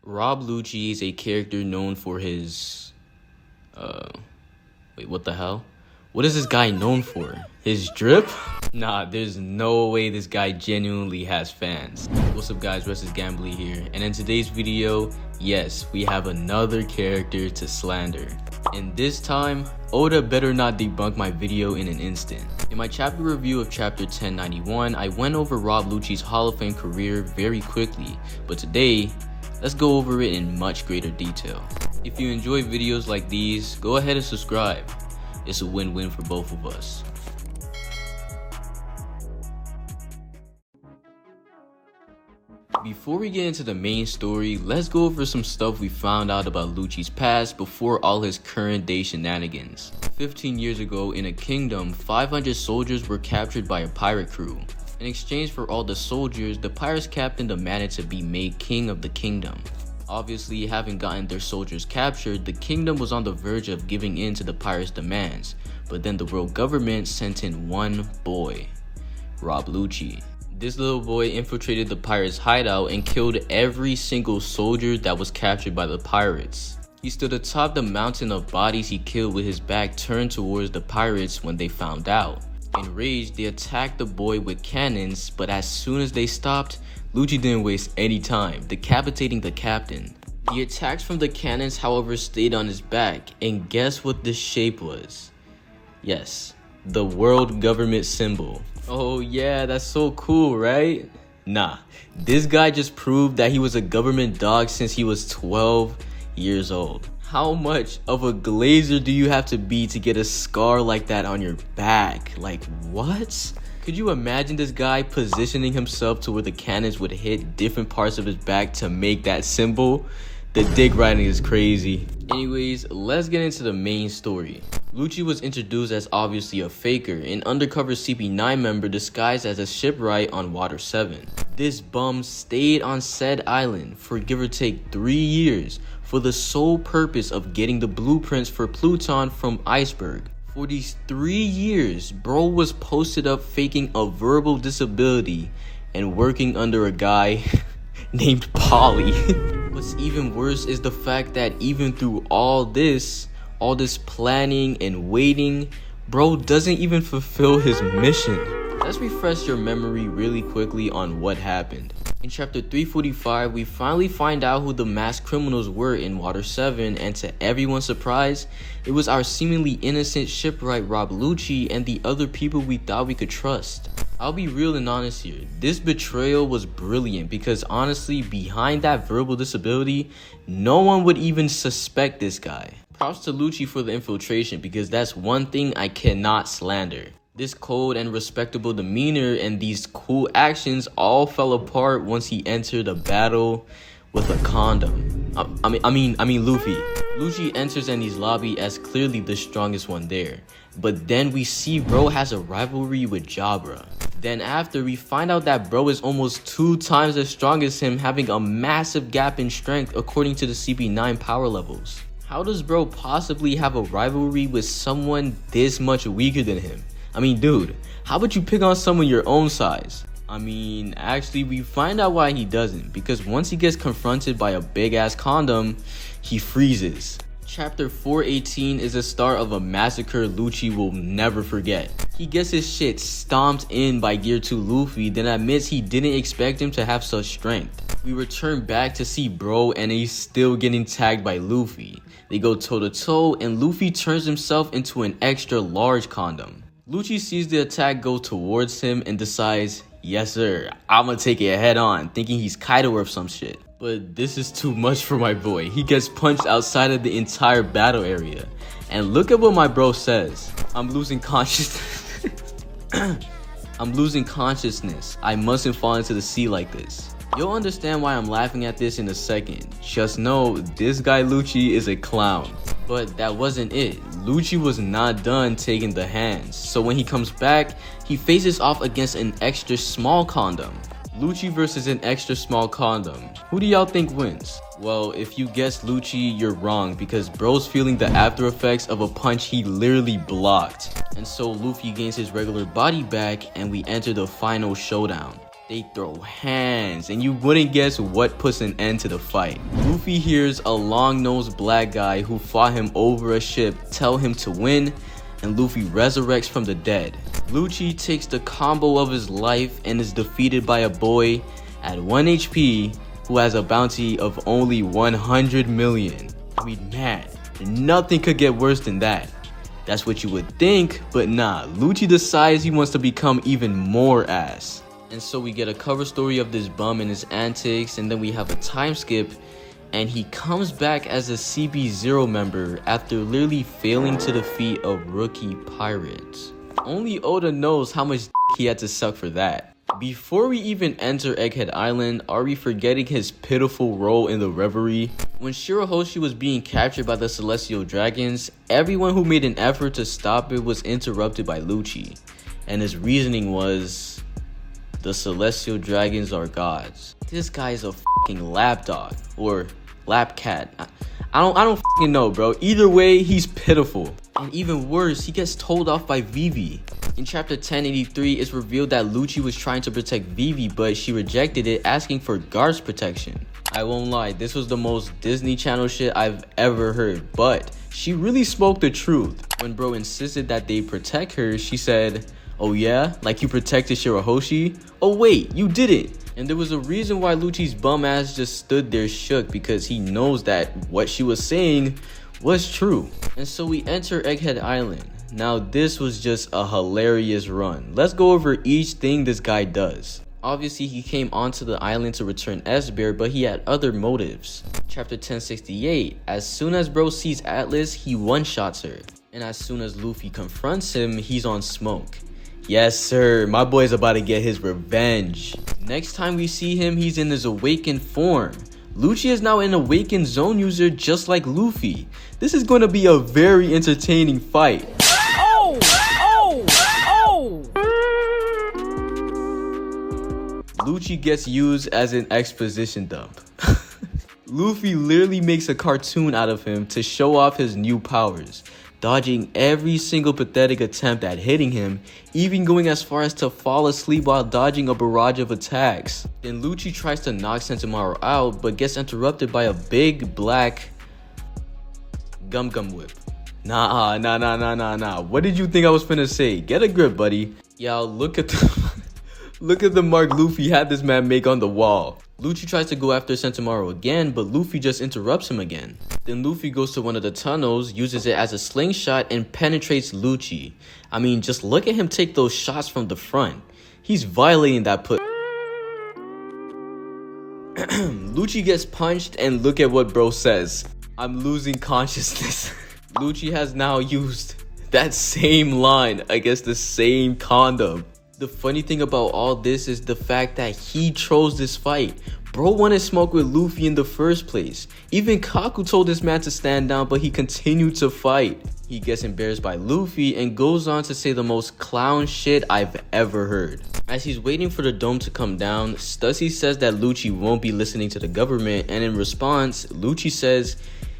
Rob Lucci is a character known for his wait, what the hell? What is this guy known for? His drip? Nah, there's no way this guy genuinely has fans. What's up guys, Russ is Gambly here, and in today's video, yes, we have another character to slander. And this time, Oda better not debunk my video in an instant. In my chapter review of chapter 1091, I went over Rob Lucci's Hall of Fame career very quickly, but today, let's go over it in much greater detail. If you enjoy videos like these, go ahead and subscribe. It's a win-win for both of us. Before we get into the main story, let's go over some stuff we found out about Lucci's past before all his current day shenanigans. 15 years ago, in a kingdom, 500 soldiers were captured by a pirate crew. In exchange for all the soldiers, the pirate's captain demanded to be made king of the kingdom. Obviously, having gotten their soldiers captured, the kingdom was on the verge of giving in to the pirates' demands, but then the world government sent in one boy, Rob Lucci. This little boy infiltrated the pirates' hideout and killed every single soldier that was captured by the pirates. He stood atop the mountain of bodies he killed with his back turned towards the pirates when they found out. Enraged, they attacked the boy with cannons, but as soon as they stopped, Lucci didn't waste any time, decapitating the captain. The attacks from the cannons, however, stayed on his back, and guess what this shape was? Yes, the world government symbol. Oh yeah, that's so cool, right? Nah, this guy just proved that he was a government dog since he was 12 years old. How much of a glazer do you have to be to get a scar like that on your back? Like, what? Could you imagine this guy positioning himself to where the cannons would hit different parts of his back to make that symbol? The dick riding is crazy. Anyways, let's get into the main story. Lucci was introduced as obviously a faker, an undercover CP9 member disguised as a shipwright on Water 7. This bum stayed on said island for give or take 3 years for the sole purpose of getting the blueprints for Pluton from Iceberg. For these 3 years, bro was posted up faking a verbal disability and working under a guy named Polly. What's even worse is the fact that even through all this planning and waiting, bro doesn't even fulfill his mission. Let's refresh your memory really quickly on what happened. In chapter 345, we finally find out who the masked criminals were in Water 7, and to everyone's surprise, it was our seemingly innocent shipwright Rob Lucci and the other people we thought we could trust. I'll be real and honest here, this betrayal was brilliant because honestly, behind that verbal disability, no one would even suspect this guy. Props to Lucci for the infiltration because that's one thing I cannot slander. This cold and respectable demeanor and these cool actions all fell apart once he entered a battle with a condom. I mean Luffy. Lucci enters Andy's lobby as clearly the strongest one there. But then we see bro has a rivalry with Jabra. Then after, we find out that bro is almost 2 times as strong as him, having a massive gap in strength according to the CP9 power levels. How does bro possibly have a rivalry with someone this much weaker than him? I mean, dude, how about you pick on someone your own size? I mean, actually, we find out why he doesn't, because once he gets confronted by a big-ass condom, he freezes. Chapter 418 is the start of a massacre Lucci will never forget. He gets his shit stomped in by Gear 2 Luffy, then admits he didn't expect him to have such strength. We return back to see bro and he's still getting tagged by Luffy. They go toe to toe and Luffy turns himself into an extra large condom. Lucci sees the attack go towards him and decides, yes sir, I'ma take it head on, thinking he's Kaido or some shit. But this is too much for my boy. He gets punched outside of the entire battle area. And look at what my bro says. I'm losing consciousness. I'm losing consciousness. I mustn't fall into the sea like this. You'll understand why I'm laughing at this in a second. Just know, this guy Lucci is a clown. But that wasn't it. Lucci was not done taking the hands. So when he comes back, he faces off against an extra small condom. Lucci versus an extra small condom. Who do y'all think wins? Well, if you guessed Lucci, you're wrong because bro's feeling the after effects of a punch he literally blocked. And so Luffy gains his regular body back and we enter the final showdown. They throw hands, and you wouldn't guess what puts an end to the fight. Luffy hears a long-nosed black guy who fought him over a ship tell him to win, and Luffy resurrects from the dead. Lucci takes the combo of his life and is defeated by a boy at 1 HP who has a bounty of only 100 million. I mean, man, nothing could get worse than that. That's what you would think, but nah, Lucci decides he wants to become even more ass. And so we get a cover story of this bum and his antics, and then we have a time skip, and he comes back as a CB0 member after literally failing to defeat a rookie pirate. Only Oda knows how much he had to suck for that. Before we even enter Egghead Island, are we forgetting his pitiful role in the reverie? When Shirahoshi was being captured by the Celestial Dragons, everyone who made an effort to stop it was interrupted by Lucci. And his reasoning was, the Celestial Dragons are gods. This guy is a fucking lapdog, or lap cat. I don't fucking know, bro. Either way, he's pitiful. And even worse, he gets told off by Vivi. In chapter 1083, it's revealed that Lucci was trying to protect Vivi, but she rejected it, asking for Garth's protection. I won't lie, this was the most Disney Channel shit I've ever heard, but she really spoke the truth. When bro insisted that they protect her, she said, "Oh yeah? Like you protected Shirahoshi? Oh wait, you didn't." And there was a reason why Lucci's bum ass just stood there shook, because he knows that what she was saying was true. And so we enter Egghead Island. Now this was just a hilarious run. Let's go over each thing this guy does. Obviously he came onto the island to return S-Bear, but he had other motives. Chapter 1068, as soon as bro sees Atlas, he one-shots her. And as soon as Luffy confronts him, he's on smoke. Yes sir, my boy's about to get his revenge. Next time we see him, he's in his awakened form. Lucci is now an awakened zone user just like Luffy. This is going to be a very entertaining fight. Lucci gets used as an exposition dump. Luffy literally makes a cartoon out of him to show off his new powers, dodging every single pathetic attempt at hitting him, even going as far as to fall asleep while dodging a barrage of attacks. Then Lucci tries to knock Sentomaru out, but gets interrupted by a big black gum whip. Nah. What did you think I was finna say? Get a grip, buddy. Yo, look at the mark Luffy had this man make on the wall. Lucci tries to go after Sentomaru again, but Luffy just interrupts him again. Then Luffy goes to one of the tunnels, uses it as a slingshot, and penetrates Lucci. I mean, just look at him take those shots from the front. He's violating that put. Lucci gets punched, and look at what bro says. "I'm losing consciousness." Lucci has now used that same line against the same condom. The funny thing about all this is the fact that he chose this fight. Bro wanted smoke with Luffy in the first place. Even Kaku told this man to stand down, but he continued to fight. He gets embarrassed by Luffy and goes on to say the most clown shit I've ever heard. As he's waiting for the dome to come down, Stussy says that Lucci won't be listening to the government, and in response, Lucci says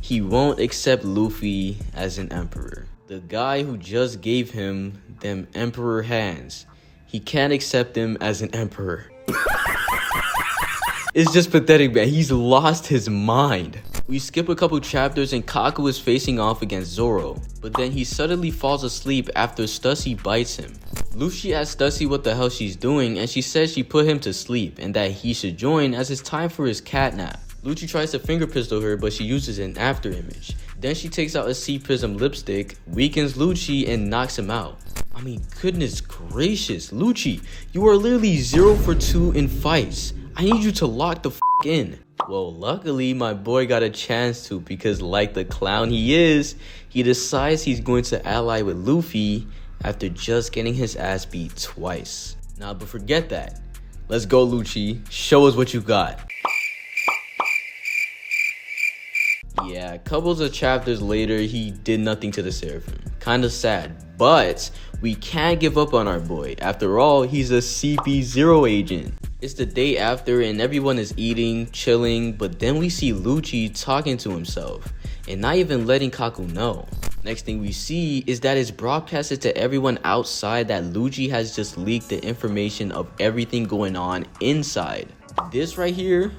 he won't accept Luffy as an emperor. The guy who just gave him them emperor hands, he can't accept him as an emperor. It's just pathetic, man. He's lost his mind. We skip a couple chapters and Kaku is facing off against Zoro, but then he suddenly falls asleep after Stussy bites him. Lucci asks Stussy what the hell she's doing, and she says she put him to sleep and that he should join as it's time for his cat nap. Lucci tries to finger pistol her, but she uses an after image. Then she takes out a sea prism lipstick, weakens Lucci, and knocks him out. I mean, goodness gracious, Lucci, you are literally 0 for 2 in fights. I need you to lock the f in. Well, luckily, my boy got a chance to, because like the clown he is, he decides he's going to ally with Luffy after just getting his ass beat twice. Nah, but forget that. Let's go, Lucci. Show us what you got. Yeah, couples of chapters later, he did nothing to the Seraphim. Kinda sad, but we can't give up on our boy. After all, he's a CP0 agent. It's the day after and everyone is eating, chilling, but then we see Lucci talking to himself. and not even letting Kaku know. Next thing we see is that it's broadcasted to everyone outside that Lucci has just leaked the information of everything going on inside. This right here,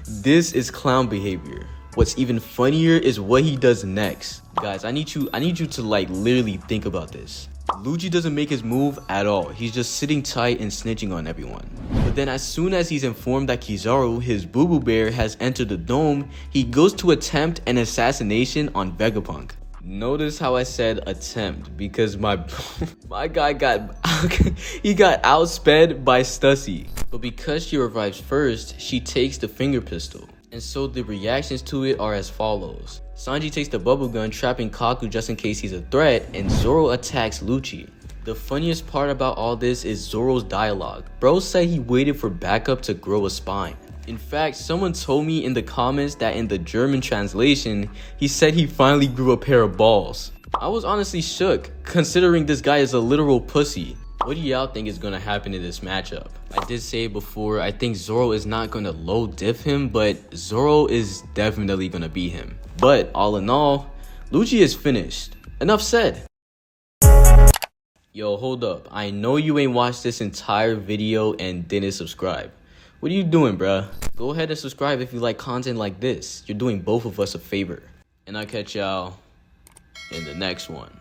this is clown behavior. What's even funnier is what he does next. Guys, I need you to like literally think about this. Lucci doesn't make his move at all. He's just sitting tight and snitching on everyone. But then as soon as he's informed that Kizaru, his boo-boo bear, has entered the dome, he goes to attempt an assassination on Vegapunk. Notice how I said attempt, because my guy got he got outsped by Stussy. But because she revives first, she takes the finger pistol. And so the reactions to it are as follows. Sanji takes the bubble gun, trapping Kaku just in case he's a threat, and Zoro attacks Lucci. The funniest part about all this is Zoro's dialogue. Bro said he waited for backup to grow a spine. In fact, someone told me in the comments that in the German translation, he said he finally grew a pair of balls. I was honestly shook, considering this guy is a literal pussy. What do y'all think is going to happen in this matchup? I did say it before, I think Zoro is not going to low diff him, but Zoro is definitely going to beat him. But all in all, Lucci is finished. Enough said. Yo, hold up. I know you ain't watched this entire video and didn't subscribe. What are you doing, bruh? Go ahead and subscribe if you like content like this. You're doing both of us a favor. And I'll catch y'all in the next one.